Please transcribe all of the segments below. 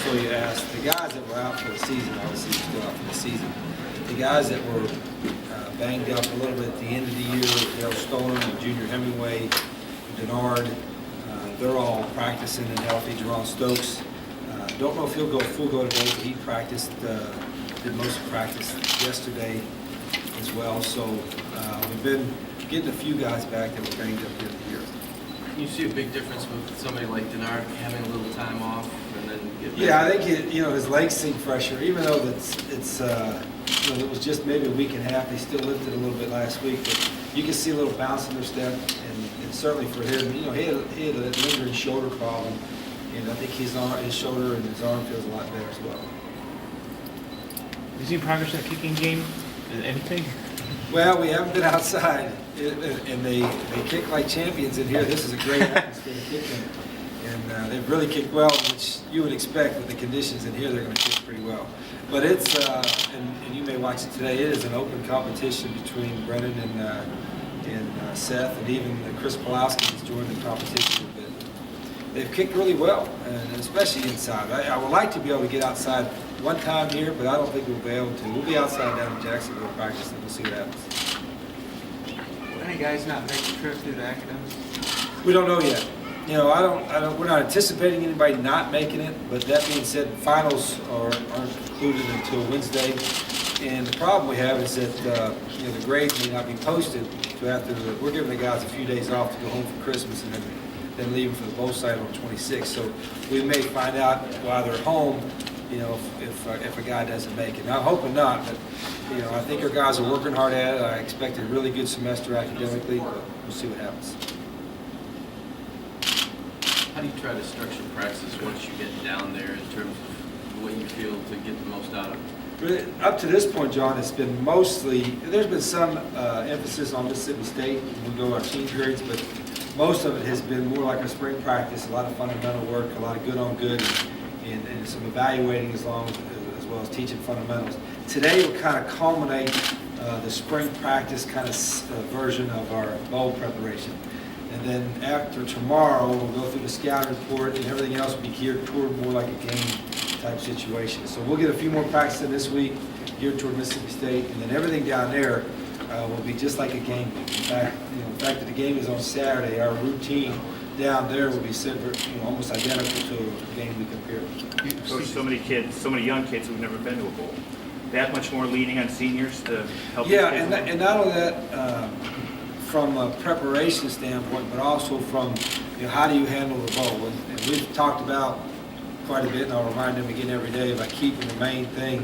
so you asked, the guys that were out for the season, obviously still out for the season. The guys that were banged up a little bit at the end of the year, Daryl Stoner, Junior Hemingway, Denard, they're all practicing and healthy. Jerron Stokes, don't know if he'll go full go today, but he practiced, did most of practice yesterday as well. So we've been getting a few guys back that were banged up here the year. You see a big difference with somebody like Denard having a little time off and then get back? Yeah, I think his legs seem fresher, even though it's it was just maybe a week and a half. They still lifted a little bit last week, but you can see a little bounce in their step, and certainly for him, he had a lingering shoulder problem, and I think his shoulder and his arm feels a lot better as well. You seen progress in the kicking game? Anything? Well, we haven't been outside, and they kick like champions in here. This is a great atmosphere to kick in. And they've really kicked well, which you would expect with the conditions in here. They're going to kick pretty well. But it's, and you may watch it today, it is an open competition between Brennan and Seth, and even Chris Pulowski has joined the competition a bit. They've kicked really well, and especially inside. I would like to be able to get outside one time here, but I don't think we'll be able to. We'll be outside down in Jacksonville practicing. We'll see what happens. Will any guys not make the trip through the academics? We don't know yet. We're not anticipating anybody not making it, but that being said, finals aren't concluded until Wednesday. And the problem we have is that the grades may not be posted until after we're giving the guys a few days off to go home for Christmas and then leaving for the bowl site on the 26th. So we may find out while they're home, if a guy doesn't make it. Now, I'm hoping not, but I think our guys are working hard at it. I expect a really good semester academically. We'll see what happens. How do you try to structure practice once you get down there in terms of what you feel to get the most out of it? Really, up to this point, John, it's been mostly, there's been some emphasis on Mississippi State when we go our team periods, but most of it has been more like a spring practice, a lot of fundamental work, a lot of good on good, and some evaluating as well as teaching fundamentals. Today will kind of culminate the spring practice kind of version of our bowl preparation. And then after tomorrow, we'll go through the scouting report, and everything else will be geared toward more like a game type situation. So we'll get a few more practice in this week, geared toward Mississippi State, and then everything down there will be just like a game week. In fact, the fact that the game is on Saturday, our routine down there will be almost identical to a game week up here. You coach so many young kids who've never been to a bowl. That much more leaning on seniors to help. Yeah, and not only that, from a preparation standpoint, but also from how do you handle the bowl. And we've talked about quite a bit, and I'll remind them again every day about keeping the main thing,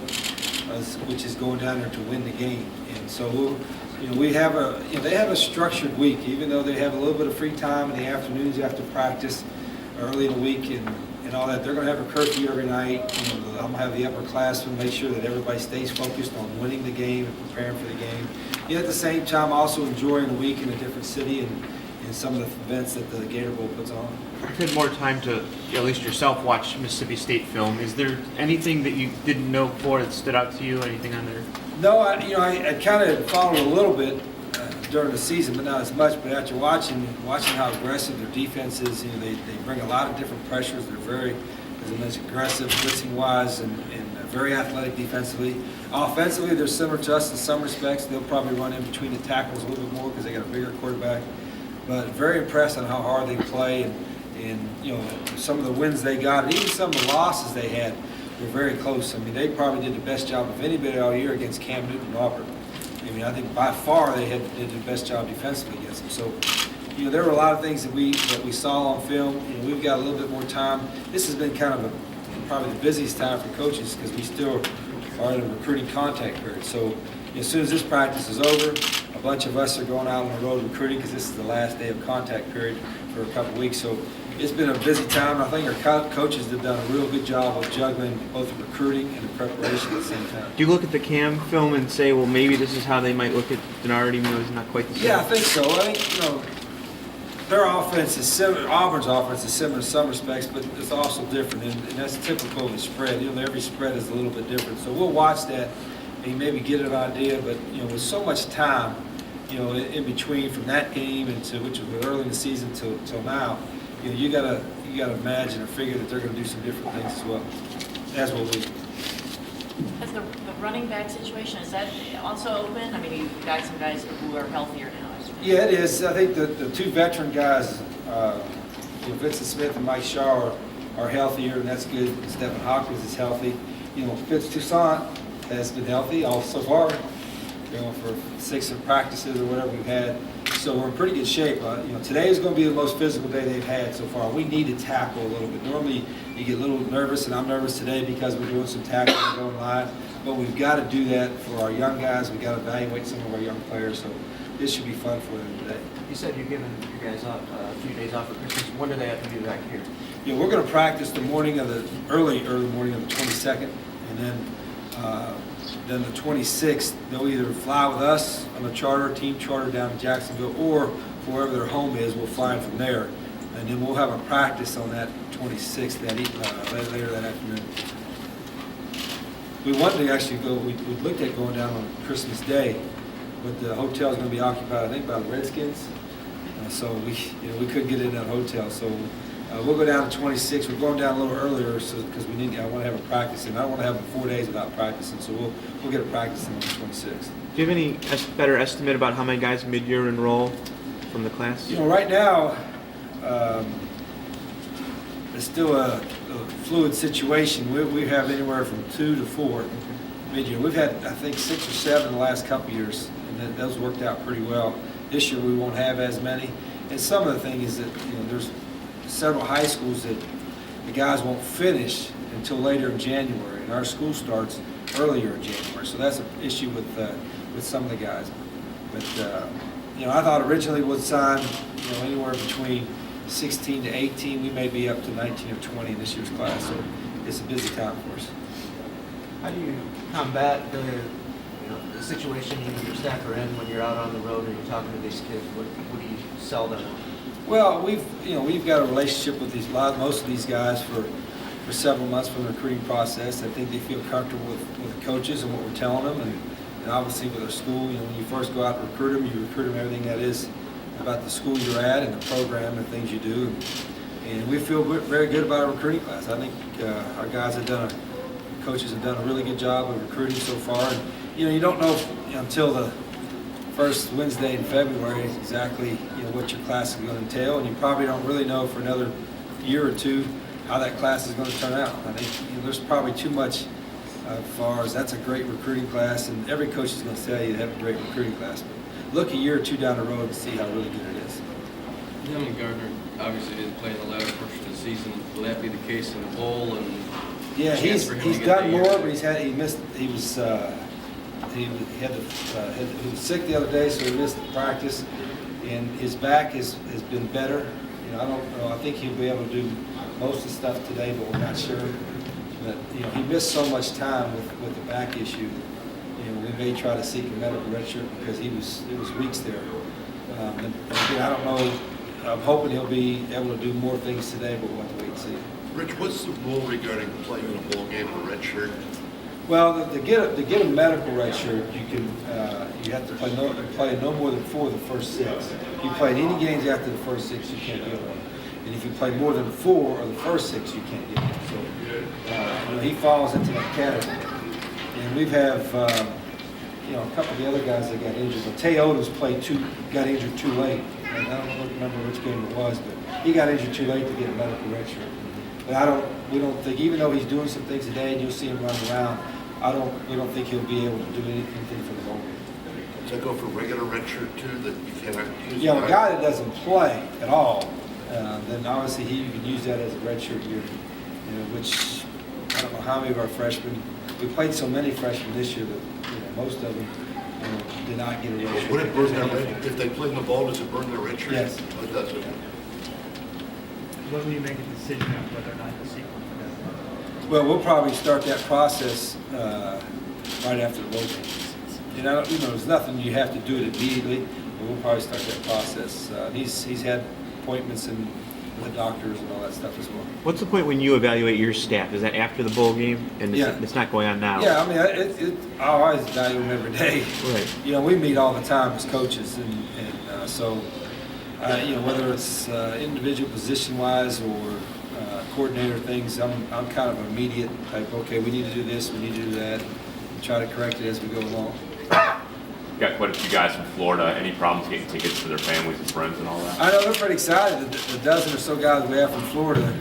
which is going down there to win the game. And so we have they have a structured week, even though they have a little bit of free time in the afternoons after practice, early in the week, and all that. They're going to have a curfew every night. I'm going to have the upperclassmen make sure that everybody stays focused on winning the game and preparing for the game. At the same time, also enjoying a week in a different city and some of the events that the Gator Bowl puts on. You've had more time to, at least yourself, watch Mississippi State film. Is there anything that you didn't know before that stood out to you? Anything on there? No, I kind of followed a little bit during the season, but not as much. But after watching how aggressive their defense is, they bring a lot of different pressures. They're very, as I mentioned, aggressive, blitzing-wise, and very athletic defensively. Offensively, they're similar to us in some respects. They'll probably run in between the tackles a little bit more because they got a bigger quarterback. But very impressed on how hard they play, and some of the wins they got, and even some of the losses they had were very close. I mean, they probably did the best job of anybody all year against Cam Newton and Auburn. I think by far they did the best job defensively against them. So, there were a lot of things that we saw on film. We've got a little bit more time. This has been kind of probably the busiest time for coaches because we still are in a recruiting contact period. So, as soon as this practice is over, a bunch of us are going out on the road recruiting because this is the last day of contact period for a couple of weeks. So it's been a busy time. I think our coaches have done a real good job of juggling both the recruiting and the preparation at the same time. Do you look at the Cam film and say, well, maybe this is how they might look at Denard, even though he's not quite the same? Yeah, I think so. I think, their offense is similar. Auburn's offense is similar in some respects, but it's also different, and that's typical of the spread. Every spread is a little bit different. So we'll watch that and maybe get an idea. But with so much time, in between from that game which was early in the season till now, you gotta you got to imagine or figure that they're going to do some different things as well. As will we. Has the running back situation, is that also open? I mean, you've got some guys who are healthier now. Yeah, it is. I think the two veteran guys, Vincent Smith and Mike Shaw, are healthier, and that's good. Stephen Hawkins is healthy. Fitz Toussaint has been healthy all so far, for 6 practices or whatever we've had. So we're in pretty good shape. Today is going to be the most physical day they've had so far. We need to tackle a little bit. Normally, you get a little nervous, and I'm nervous today because we're doing some tackling and going live. But we've got to do that for our young guys. We've got to evaluate some of our young players. So this should be fun for them today. You said you're giving you guys off a few days off for Christmas. When do they have to be back here? Yeah, we're going to practice the morning of the early morning of the 22nd, and then the 26th they'll either fly with us on a team charter down to Jacksonville, or wherever their home is, we'll fly from there, and then we'll have a practice on that 26th later that afternoon. We wanted to actually go. We looked at going down on Christmas Day, but the hotel's going to be occupied, I think, by the Redskins. So we couldn't get in that hotel. So we'll go down to 26. We're going down a little earlier because I want to have a practice, and I don't want to have 4 days without practicing. So we'll get a practice on the 26th. Do you have any better estimate about how many guys mid-year enroll from the class? Right now, it's still a fluid situation. We have anywhere from 2 to 4 mid-year. We've had, I think, 6 or 7 the last couple of years, and those worked out pretty well. This year we won't have as many. And some of the thing is that there's several high schools that the guys won't finish until later in January, and our school starts earlier in January. So that's an issue with some of the guys. But I thought originally we'd sign anywhere between 16 to 18. We may be up to 19 or 20 in this year's class. So it's a busy time for us. How do you combat the situation you and your staff are in when you're out on the road and you're talking to these kids? What do you sell them? Well, we've got a relationship with most of these guys for several months from the recruiting process. I think they feel comfortable with the coaches and what we're telling them, and obviously with our school. When you first go out and recruit them, you recruit them everything that is about the school you're at and the program and things you do. And we feel very good about our recruiting class. I think our guys coaches have done a really good job of recruiting so far. And, you don't know until the first Wednesday in February exactly what your class is going to entail, and you probably don't really know for another year or two how that class is going to turn out. I think there's probably too much as far as that's a great recruiting class, and every coach is going to tell you they have a great recruiting class. But look a year or two down the road and see how really good it is. Dylan Gardner obviously didn't play in the latter portion of the season. Will that be the case in the bowl? And yeah, he's done more, but he was sick the other day, so he missed the practice, and his back has been better. I don't know. I think he'll be able to do most of the stuff today, but we're not sure. But he missed so much time with the back issue. We may try to seek a medical redshirt because it was weeks there. And again, I don't know. I'm hoping he'll be able to do more things today, but we'll have to wait and see. Rich, what's the rule regarding playing in a bowl game or red shirt? Well, to get a medical red shirt, you have to play no more than 4 of the first 6. If you played any games after the first 6, you can't get one. And if you play more than 4 of the first 6, you can't get one. So he falls into that category. And we have a couple of the other guys that got injured. But Tay Odoms got injured too late. And I don't remember which game it was, but he got injured too late to get a medical red shirt. But we don't think, even though he's doing some things today and you'll see him running around, we don't think he'll be able to do anything for the bowl game. Does that go for regular red shirt too, that you cannot use? Yeah, a guy that doesn't play at all, then obviously you can use that as a red shirt year, which I don't know how many of our freshmen, we played so many freshmen this year that most of them did not get a red shirt. Would it burn their red, if they play in the bowl, does it burn their red shirt? Yes. It does. When will you make a decision on whether or not to seek one for that? Well, we'll probably start that process right after the bowl game. There's nothing you have to do it immediately, but we'll probably start that process. He's had appointments and with the doctors and all that stuff as well. What's the point when you evaluate your staff? Is that after the bowl game? And it's not going on now? Yeah, I mean, I always evaluate them every day. Right. We meet all the time as coaches, and so whether it's individual position-wise or coordinator things, I'm kind of immediate type, okay, we need to do this, we need to do that, and try to correct it as we go along. Got quite a few guys from Florida. Any problems getting tickets for their families and friends and all that? I know they're pretty excited, the dozen or so guys we have from Florida,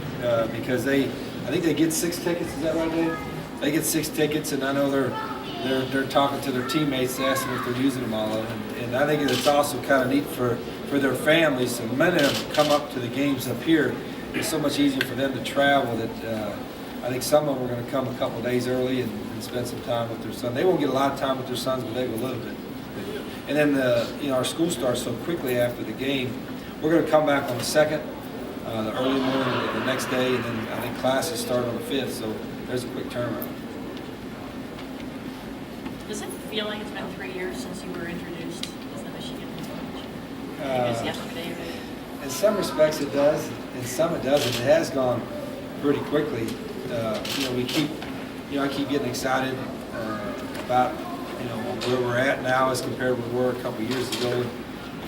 because I think they get 6 tickets, is that right, Dave? They get 6 tickets, and I know they're talking to their teammates, asking if they're using them all of them. And I think it's also kind of neat for their families, so many of them come up to the games up here. It's so much easier for them to travel that I think some of them are going to come a couple of days early and spend some time with their son. They won't get a lot of time with their sons, but they will a little bit. And then our school starts so quickly after the game. We're going to come back on the 2nd, the early morning the next day, and then I think classes start on the 5th, so there's a quick turnaround. Does it feel like it's been 3 years since you were introduced as the Michigan coach? I think it's yesterday, right? In some respects it does, in some it doesn't. It has gone pretty quickly. I keep getting excited about where we're at now as compared to where we were a couple of years ago,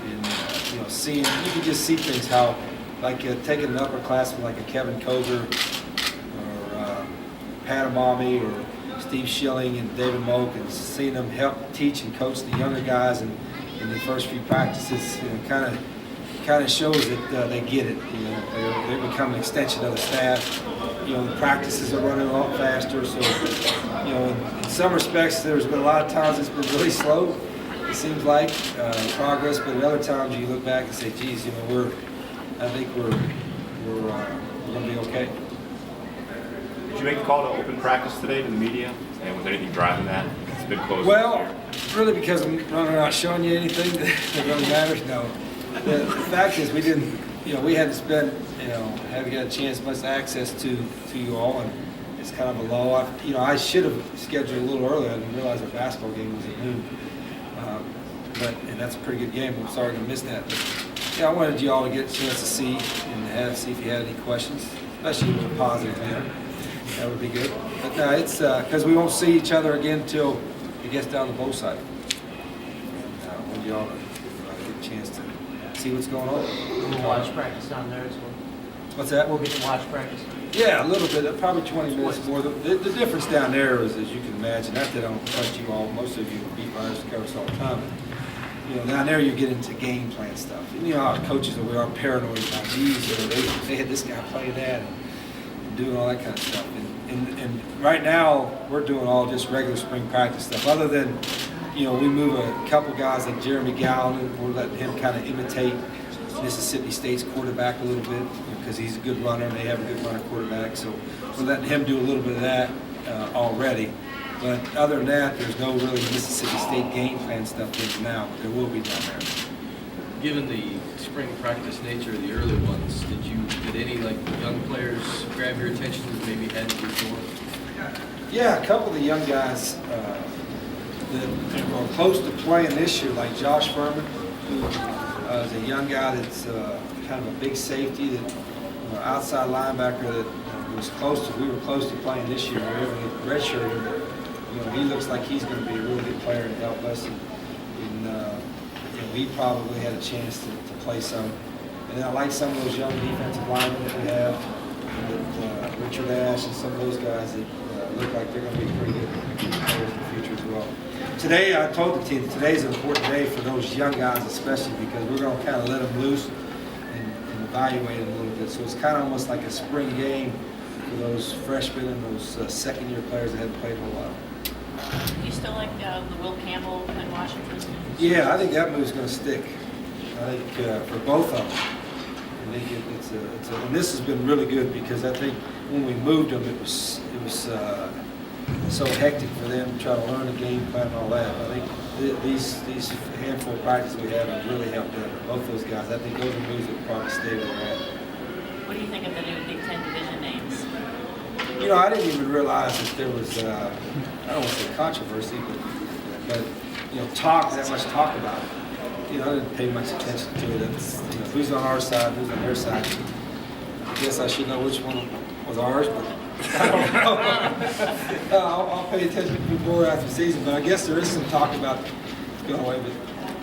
and seeing, you can just see things how, like taking an upperclassman like a Kevin Koger or Pat Amami or Steve Schilling and David Moak, and seeing them help teach and coach the younger guys in the first few practices, kind of shows that they get it. They become an extension of the staff. The practices are running a lot faster. So, in some respects, there's been a lot of times it's been really slow. It seems like progress, but at other times you look back and say, "Geez, I think we're going to be okay." Did you make the call to open practice today to the media? And was anything driving that? It's been closed. Well, really, because I'm not showing you anything that really matters. No, the fact is we didn't. We hadn't spent. Haven't got a chance much access to you all, and it's kind of a lull. I should have scheduled a little earlier. I didn't realize our basketball game was at noon. And that's a pretty good game. I'm sorry to miss that. But, I wanted you all to get a chance to see and see if you had any questions, especially with a positive manner. That would be good. But no, it's because we won't see each other again until it gets down to both sides. And I want you all to get a chance to see what's going on. We'll watch practice down there as well. What's that? We'll get to watch practice. Yeah, a little bit, probably 20 minutes more. The difference down there is, as you can imagine, not that I don't trust you all, most of you beat writers cover us all the time, but down there you get into game plan stuff. And our coaches we are paranoid about these, they had this guy playing that and doing all that kind of stuff. And right now we're doing all just regular spring practice stuff. Other than, we move a couple guys like Jeremy Gowan, and we're letting him kind of imitate Mississippi State's quarterback a little bit because he's a good runner and they have a good runner quarterback. So we're letting him do a little bit of that already. But other than that, there's no really Mississippi State game plan stuff in now. But there will be down there. Given the spring practice nature of the early ones, did any young players grab your attention that maybe hadn't before? Yeah, a couple of the young guys that are close to playing this year, like Josh Furman, who is a young guy that's kind of a big safety, that outside linebacker that we were close to playing this year. We were able to get redshirted. He looks like he's going to be a really good player to help us, and we probably had a chance to play some. And I like some of those young defensive linemen that we have, with Richard Ash and some of those guys that look like they're going to be pretty good players in the future as well. Today, I told the team that today's an important day for those young guys especially, because we're going to kind of let them loose and evaluate them a little bit. So it's kind of almost like a spring game for those freshmen and those second-year players that haven't played in a while. Do you still like the Will Campbell in Washington? Yeah, I think that move's going to stick. I think for both of them. I think and this has been really good because I think when we moved them, it was so hectic for them to try to learn the game plan and all that. I think these handful of practices we have have really helped them. Both those guys. I think those are moves that will probably stay where they're at. What do you think of the new Big Ten division names? I didn't even realize that there was, I don't want to say controversy, but that much talk about it. I didn't pay much attention to it. It's, who's on our side, who's on their side. I guess I should know which one was ours, but I don't know. I'll pay attention to more after the season, but I guess there is some talk about going away.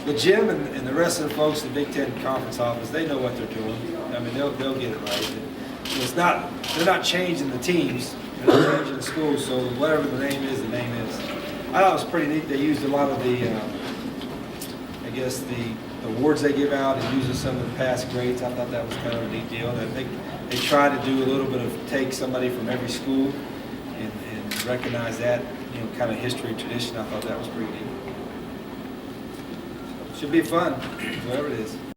But Jim and the rest of the folks in the Big Ten conference office, they know what they're doing. I mean, they'll get it right. it's not, they're not changing the teams, they're not changing the schools, so whatever the name is, the name is. I thought it was pretty neat, they used a lot of the, I guess, the awards they give out and uses some of the past grades. I thought that was kind of a neat deal. And I think they try to do a little bit of take somebody from every school and recognize that, kind of history and tradition. I thought that was pretty neat. Should be fun, whatever it is.